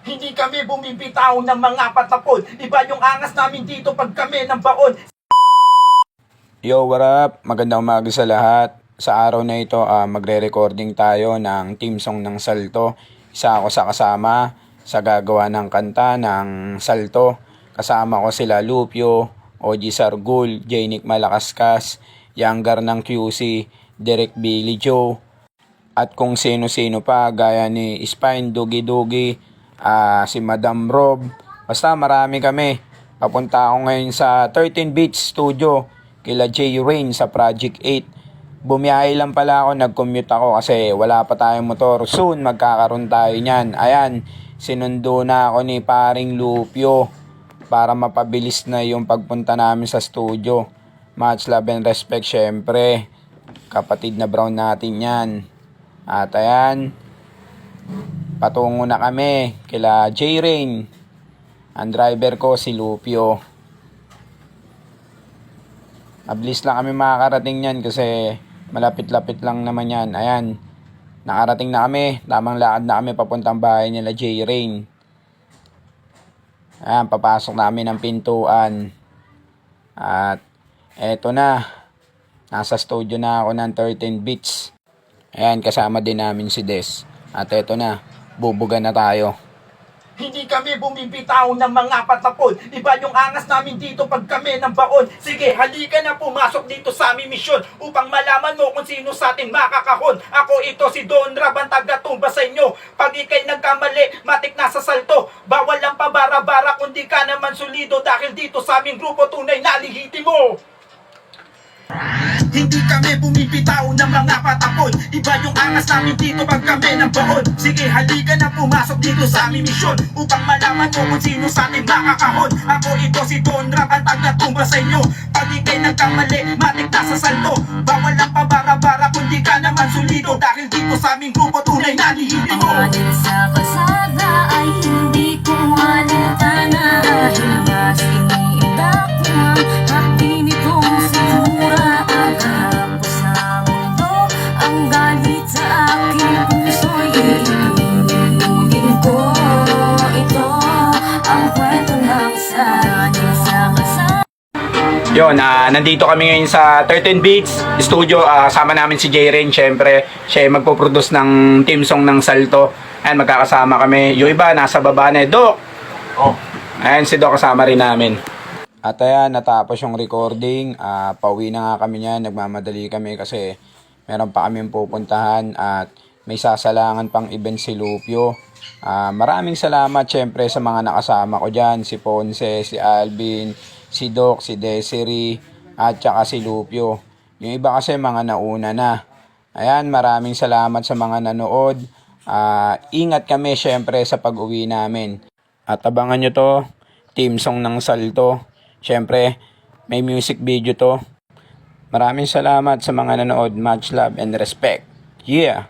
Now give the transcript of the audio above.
Hindi kami bumibitaw ng mga patapon. Iba yung angas namin dito pag kami ng baon. Yo, what up? Magandang umaga sa lahat. Sa araw na ito, magre-recording tayo ng team song ng Salto. Isa ako sa kasama sa gagawa ng kanta ng Salto. Kasama ko sila Lupio, OG Sargul, Janic Malakaskas, Younger ng QC, Derek Billy Joe, at kung sino-sino pa gaya ni Spine Dugi Dugi, si Madam Rob. Basta marami kami. Papunta ako ngayon sa 13 Beats Studio kila J Rain sa Project 8. Bumiyahe lang pala ako, nag-commute ako kasi wala pa tayong motor. Soon magkakaroon tayo niyan. Ayan, sinundo na ako ni paring Lupio para mapabilis na yung pagpunta namin sa studio. Much love and respect syempre. Kapatid na Brown natin yan. At ayan, patungo na kami kila J-Rain. Ang driver ko si Lupio. Mabilis lang kami makakarating yan kasi malapit-lapit lang naman yan. Ayan, nakarating na kami. Tamang lakad na kami papuntang bahay nila J-Rain. Ayan, papasok namin ng pintuan. At eto na, nasa studio na ako ng 13 Beats. Ayan, kasama din namin si Des. At eto na, bubuga na tayo. Hindi kami bumibitaw ng mga patapon. Iba yung angas namin dito pag kami ng baon. Sige, halika na pumasok dito sa aming misyon upang malaman mo kung sino sa atin makakahon. Ako ito si Don Raban, taga-tumba sa inyo. Pag ikay nagkamali, matik na sa salto. Bawal lang pabara-bara kundi ka naman solido dahil dito sa aming grupo tunay na lihiti mo. Hindi kami bumibitaw ng mga patapon. Iba yung angas namin dito pag kami ng baon. Sige, halika na pumasok dito sa aming misyon upang malaman mo kung sino sa atin makakahon. Ako ito si Don Raban, taga-tumba sa inyo. Pag ikay nagkamali, matik na sa salto. Bawal lang pabara-bara kundi ka naman solido dahil dito sa aming grupo tunay na lihiti mo. Alin sa kalsada ay hindi ko alintana. Dahil mas iniindak na hati nitong sigura. Ang harap ko sa mundo, ang galit sa aking puso'y iinumin ko. Ito ang kwento ng isa. Alin sa kalsada. Yun, nandito kami ngayon sa 13 Beats Studio. Kasama namin si J-Rain, syempre. Siya yung magpo-produce ng team song ng Salto. Ayan, magkakasama kami. Yung iba, nasa baba na. Dok! Oh. Ayan, si Dok kasama rin namin. At ayan, natapos yung recording. Pauwi na nga kami niyan. Nagmamadali kami kasi meron pa kaming pupuntahan at may sasalangan pang event si Lupio. Maraming salamat syempre sa mga nakasama ko dyan. Si Ponce, si Alvin, si Doc, si Desiree, at saka si Lupio. Yung iba kasi mga nauna na. Ayan, maraming salamat sa mga nanood. Ingat kami syempre sa pag-uwi namin. At abangan nyo to, team song ng Salto. Syempre, may music video to. Maraming salamat sa mga nanood. Much love and respect. Yeah!